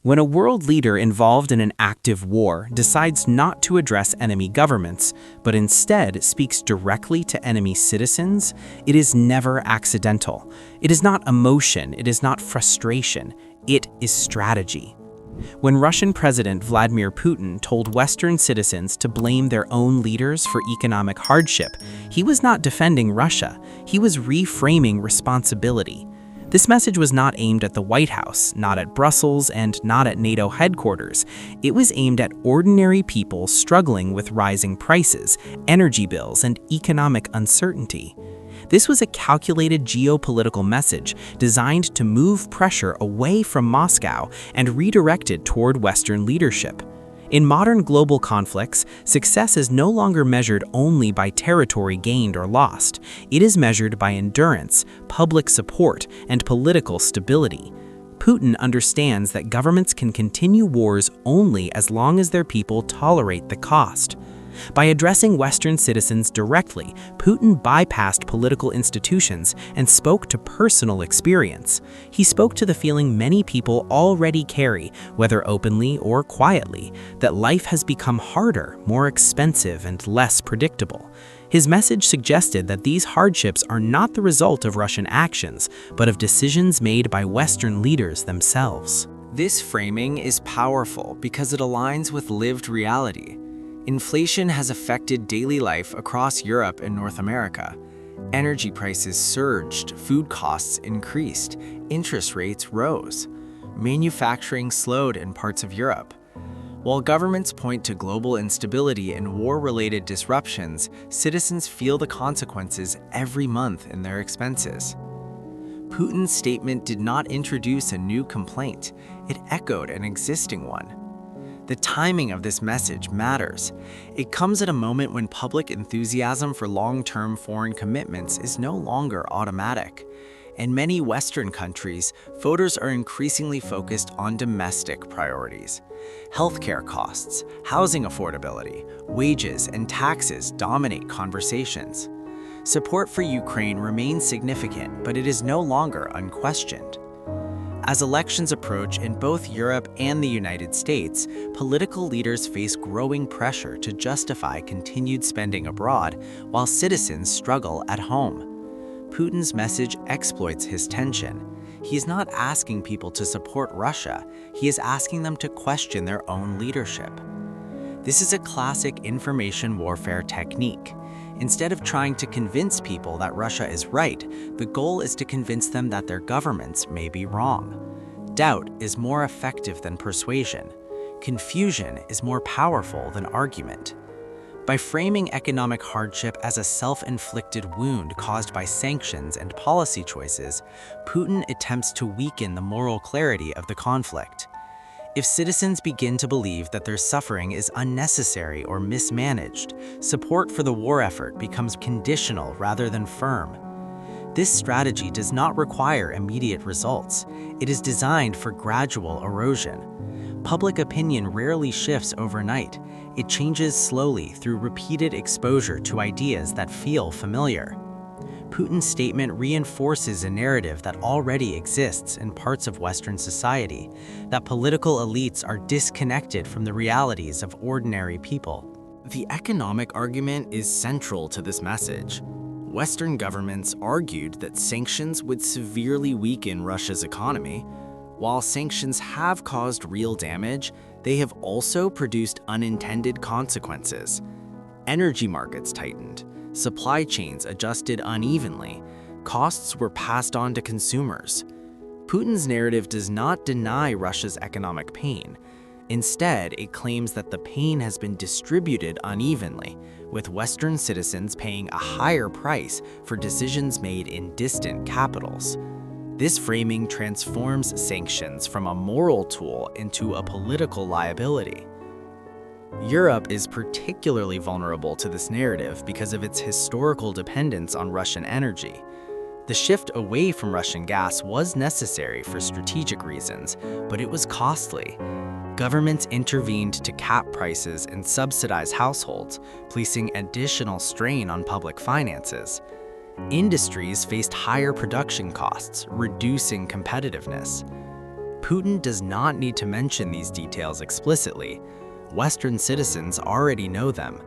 When a world leader involved in an active war decides not to address enemy governments, but instead speaks directly to enemy citizens, it is never accidental. It is not emotion, it is not frustration, it is strategy. When Russian President Vladimir Putin told Western citizens to blame their own leaders for economic hardship, he was not defending Russia, he was reframing responsibility. This message was not aimed at the White House, not at Brussels, and not at NATO headquarters. It was aimed at ordinary people struggling with rising prices, energy bills, and economic uncertainty. This was a calculated geopolitical message designed to move pressure away from Moscow and redirect it toward Western leadership. In modern global conflicts, success is no longer measured only by territory gained or lost. It is measured by endurance, public support, and political stability. Putin understands that governments can continue wars only as long as their people tolerate the cost. By addressing Western citizens directly, Putin bypassed political institutions and spoke to personal experience. He spoke to the feeling many people already carry, whether openly or quietly, that life has become harder, more expensive, and less predictable. His message suggested that these hardships are not the result of Russian actions, but of decisions made by Western leaders themselves. This framing is powerful because it aligns with lived reality. Inflation has affected daily life across Europe and North America. Energy prices surged, food costs increased, interest rates rose. Manufacturing slowed in parts of Europe. While governments point to global instability and war-related disruptions, citizens feel the consequences every month in their expenses. Putin's statement did not introduce a new complaint, it echoed an existing one. The timing of this message matters. It comes at a moment when public enthusiasm for long-term foreign commitments is no longer automatic. In many Western countries, voters are increasingly focused on domestic priorities. Healthcare costs, housing affordability, wages, and taxes dominate conversations. Support for Ukraine remains significant, but it is no longer unquestioned. As elections approach in both Europe and the United States, political leaders face growing pressure to justify continued spending abroad while citizens struggle at home. Putin's message exploits his tension. He is not asking people to support Russia, he is asking them to question their own leadership. This is a classic information warfare technique. Instead of trying to convince people that Russia is right, the goal is to convince them that their governments may be wrong. Doubt is more effective than persuasion. Confusion is more powerful than argument. By framing economic hardship as a self-inflicted wound caused by sanctions and policy choices, Putin attempts to weaken the moral clarity of the conflict. If citizens begin to believe that their suffering is unnecessary or mismanaged, support for the war effort becomes conditional rather than firm. This strategy does not require immediate results. It is designed for gradual erosion. Public opinion rarely shifts overnight. It changes slowly through repeated exposure to ideas that feel familiar. Putin's statement reinforces a narrative that already exists in parts of Western society, that political elites are disconnected from the realities of ordinary people. The economic argument is central to this message. Western governments argued that sanctions would severely weaken Russia's economy. While sanctions have caused real damage, they have also produced unintended consequences. Energy markets tightened. Supply chains adjusted unevenly, costs were passed on to consumers. Putin's narrative does not deny Russia's economic pain. Instead, it claims that the pain has been distributed unevenly, with Western citizens paying a higher price for decisions made in distant capitals. This framing transforms sanctions from a moral tool into a political liability. Europe is particularly vulnerable to this narrative because of its historical dependence on Russian energy. The shift away from Russian gas was necessary for strategic reasons, but it was costly. Governments intervened to cap prices and subsidize households, placing additional strain on public finances. Industries faced higher production costs, reducing competitiveness. Putin does not need to mention these details explicitly. Western citizens already know them.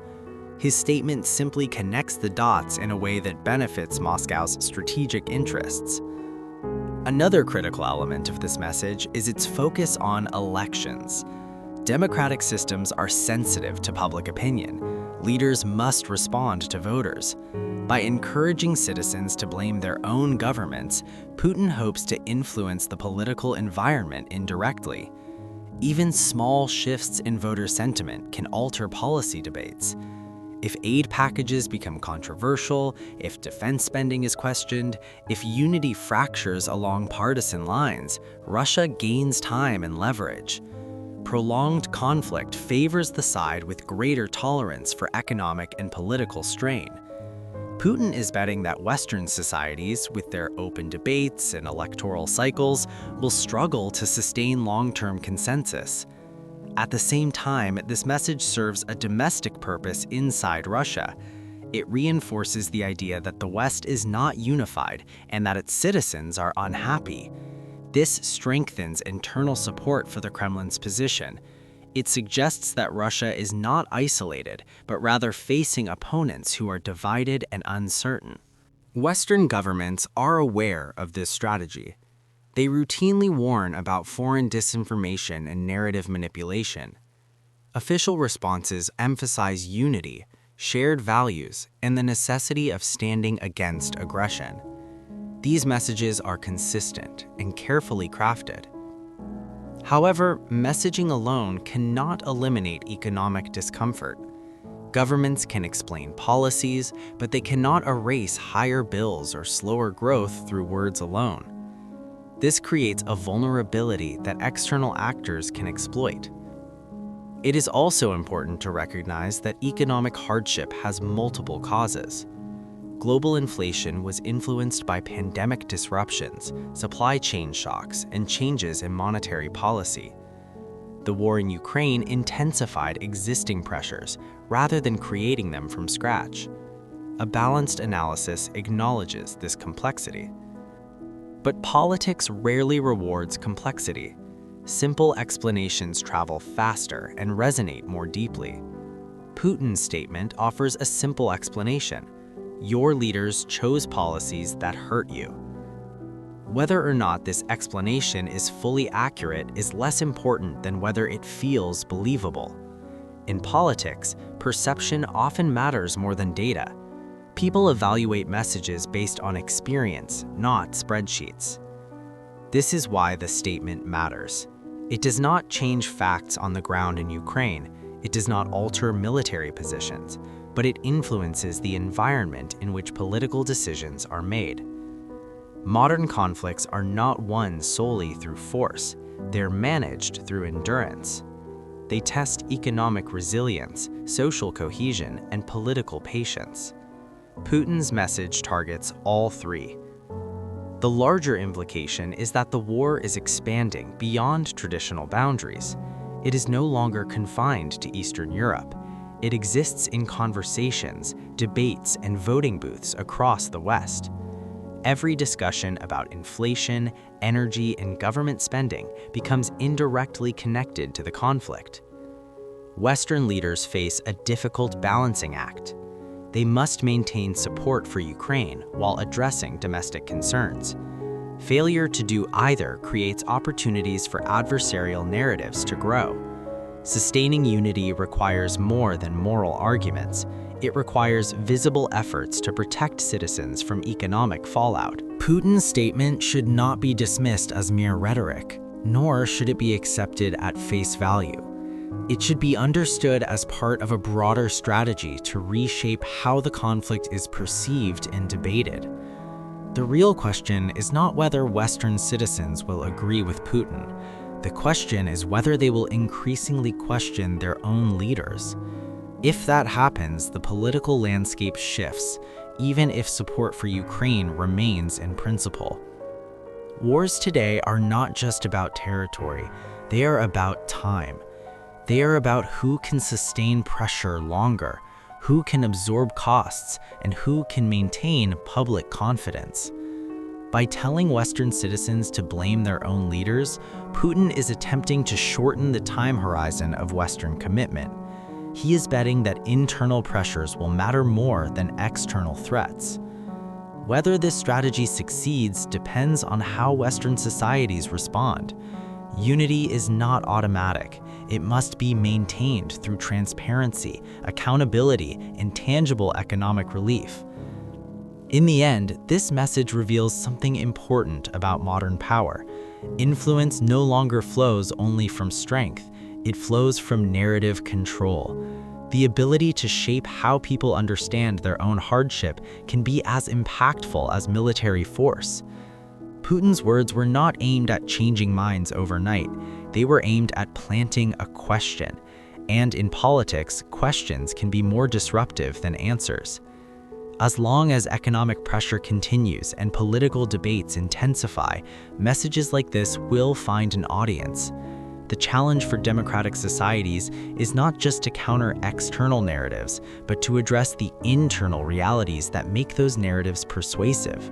His statement simply connects the dots in a way that benefits Moscow's strategic interests. Another critical element of this message is its focus on elections. Democratic systems are sensitive to public opinion. Leaders must respond to voters. By encouraging citizens to blame their own governments, Putin hopes to influence the political environment indirectly. Even small shifts in voter sentiment can alter policy debates. If aid packages become controversial, if defense spending is questioned, if unity fractures along partisan lines, Russia gains time and leverage. Prolonged conflict favors the side with greater tolerance for economic and political strain. Putin is betting that Western societies, with their open debates and electoral cycles, will struggle to sustain long-term consensus. At the same time, this message serves a domestic purpose inside Russia. It reinforces the idea that the West is not unified and that its citizens are unhappy. This strengthens internal support for the Kremlin's position. It suggests that Russia is not isolated, but rather facing opponents who are divided and uncertain. Western governments are aware of this strategy. They routinely warn about foreign disinformation and narrative manipulation. Official responses emphasize unity, shared values, and the necessity of standing against aggression. These messages are consistent and carefully crafted. However, messaging alone cannot eliminate economic discomfort. Governments can explain policies, but they cannot erase higher bills or slower growth through words alone. This creates a vulnerability that external actors can exploit. It is also important to recognize that economic hardship has multiple causes. Global inflation was influenced by pandemic disruptions, supply chain shocks, and changes in monetary policy. The war in Ukraine intensified existing pressures rather than creating them from scratch. A balanced analysis acknowledges this complexity. But politics rarely rewards complexity. Simple explanations travel faster and resonate more deeply. Putin's statement offers a simple explanation. Your leaders chose policies that hurt you. Whether or not this explanation is fully accurate is less important than whether it feels believable. In politics, perception often matters more than data. People evaluate messages based on experience, not spreadsheets. This is why the statement matters. It does not change facts on the ground in Ukraine. It does not alter military positions, but it influences the environment in which political decisions are made. Modern conflicts are not won solely through force. They're managed through endurance. They test economic resilience, social cohesion, and political patience. Putin's message targets all three. The larger implication is that the war is expanding beyond traditional boundaries. It is no longer confined to Eastern Europe. It exists in conversations, debates, and voting booths across the West. Every discussion about inflation, energy, and government spending becomes indirectly connected to the conflict. Western leaders face a difficult balancing act. They must maintain support for Ukraine while addressing domestic concerns. Failure to do either creates opportunities for adversarial narratives to grow. Sustaining unity requires more than moral arguments. It requires visible efforts to protect citizens from economic fallout. Putin's statement should not be dismissed as mere rhetoric, nor should it be accepted at face value. It should be understood as part of a broader strategy to reshape how the conflict is perceived and debated. The real question is not whether Western citizens will agree with Putin. The question is whether they will increasingly question their own leaders. If that happens, the political landscape shifts, even if support for Ukraine remains in principle. Wars today are not just about territory, they are about time. They are about who can sustain pressure longer, who can absorb costs, and who can maintain public confidence. By telling Western citizens to blame their own leaders, Putin is attempting to shorten the time horizon of Western commitment. He is betting that internal pressures will matter more than external threats. Whether this strategy succeeds depends on how Western societies respond. Unity is not automatic. It must be maintained through transparency, accountability, and tangible economic relief. In the end, this message reveals something important about modern power. Influence no longer flows only from strength. It flows from narrative control. The ability to shape how people understand their own hardship can be as impactful as military force. Putin's words were not aimed at changing minds overnight. They were aimed at planting a question. And in politics, questions can be more disruptive than answers. As long as economic pressure continues and political debates intensify, messages like this will find an audience. The challenge for democratic societies is not just to counter external narratives, but to address the internal realities that make those narratives persuasive.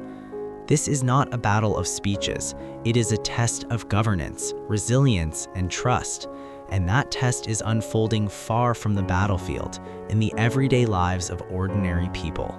This is not a battle of speeches. It is a test of governance, resilience, and trust. And that test is unfolding far from the battlefield, in the everyday lives of ordinary people.